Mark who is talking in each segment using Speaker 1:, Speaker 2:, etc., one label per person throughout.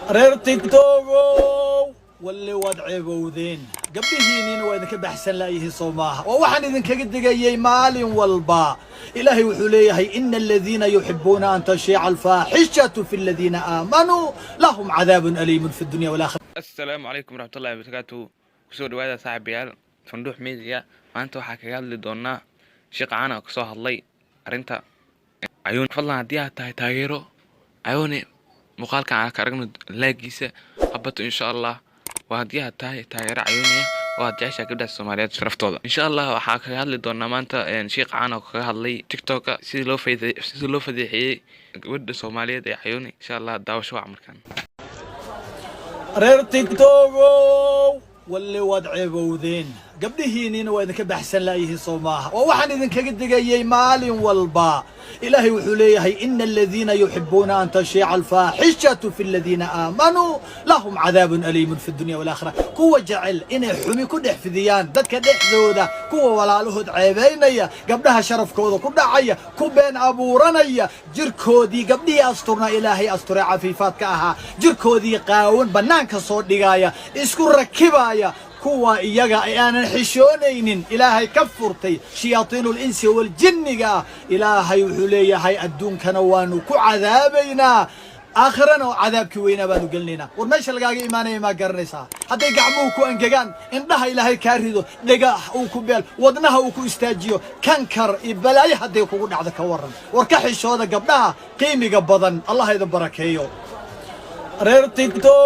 Speaker 1: reer tiktokow walli waad ceebowdeen gabdhihiinniina waa idinka baxsan laayihiin soo maaha oo waxaan idinkaga digayay maalin walba ilaahay wuxuu leeyahay ina aladiina yuxibuuna an tashiica alfaaxishatu fi aladiina aamanuu lahum cadaabun aliimun fi dunya walaakhira.
Speaker 2: assalaamu calaykum waraxmatullahi wabarakaatuhu. kusoo dhawaada saaxiibayaal Fanduux Media. maanta waxaa kaga hadli doonaa sheekh caan oo kasoo hadlay arrinta Ayuuni. fadlan haddii aad tahay taageero Ayuuni muuqaalkan aan ka aragno laagiisa habato insha Allah. وهدي هتاي تاير عيوني وهدي عشان كده الصوماليات شرفتودا إن شاء الله وحاك هاللي دونا مانتا إن شيق عنا وكهاللي تيك توك سيلو فدي حي ود الصوماليات يا عيوني إن شاء الله داو شو عمر كان
Speaker 1: رير تيك توك واللي واد عيبودين gabdhihiinniina waa idinka baxsan laayihiin soo maaha oo waxaan idinkaga digayay maalin walba ilaahay wuxuu leeyahay ina aladiina yuxibuuna an tashiica alfaaxishatu fi aladiina aamanuu lahum cadaabun aliimun fi dunya walaakhira. kuwa jecel inay xumi ku dhex fidiyaan dadka dhexdooda, kuwa walaalahood ceebaynaya, gabdhaha sharafkooda ku dhacaya, ku been abuuranaya, jirkoodii gabdhihii asturna ilaahay asturay cafiifaadka ahaa, jirkoodii qaawan bannaanka soo dhigaya, isku rakibaya. kuwa iyaga ay aanan xishoonaynin ilaahay ka furtay shayaatiinul insi wal jinniga ilaahay wuxuu leeyahay adduunkana waanu ku cadaabaynaa aakhirana oo cadaabkii weynaa baanu gelinaynaa. war meesha lagaaga imaanaya ma garanaysaa hadday gacmuhu ku angegaan, indhaha ilaahay kaa rido, dhagax uu ku beel, wadnaha uu ku istaajiyo, kankar iyo balaayo hadday kugu dhacdo ka waran. war ka xishooda gabdhaha qiimiga badan. allah idin barakeeyo. reer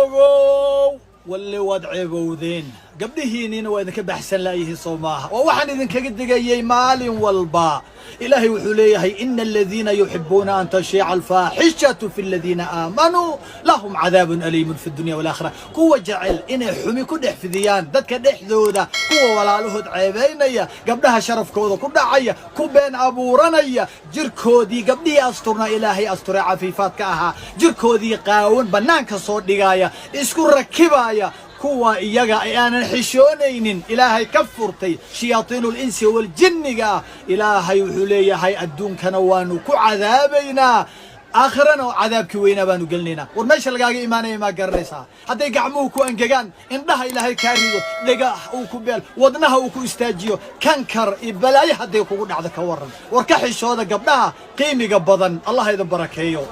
Speaker 1: tiktokow walli waad ceebowdeen gabdhihiinniina waa idinka baxsan laayihiin soo maaha oo waxaan idinkaga digayay maalin walba ilaahay wuxuu leeyahay ina aladiina yuxibuuna an tashiica alfaaxishatu fi aladiina aamanuu lahum cadaabun aliimun fi dunya walaakhira. kuwa jecel inay xumi ku dhex fidiyaan dadka dhexdooda, kuwa walaalahood ceebaynaya, gabdhaha sharafkooda ku dhacaya, ku been abuuranaya, jirkoodii gabdhihii asturna ilaahay asturay cafiifaadka ahaa, jirkoodii qaawan bannaanka soo dhigaya, isku rakibaya. kuwa iyaga ay aanan xishoonaynin ilaahay ka furtay shayaatiinul insi wal jinniga ilaahay wuxuu leeyahay adduunkana waanu ku cadaabaynaa aakhirana oo cadaabkii weynaa baanu gelinaynaa. war meesha lagaaga imaanaya ma garanaysaa hadday gacmuhu ku angegaan, indhaha ilaahay kaa rido, dhagax uu ku beel, wadnaha uu ku istaajiyo, kankar iyo balaayo hadday kugu dhacdo ka waran. war ka xishooda gabdhaha qiimiga badan. allah idin barakeeyo.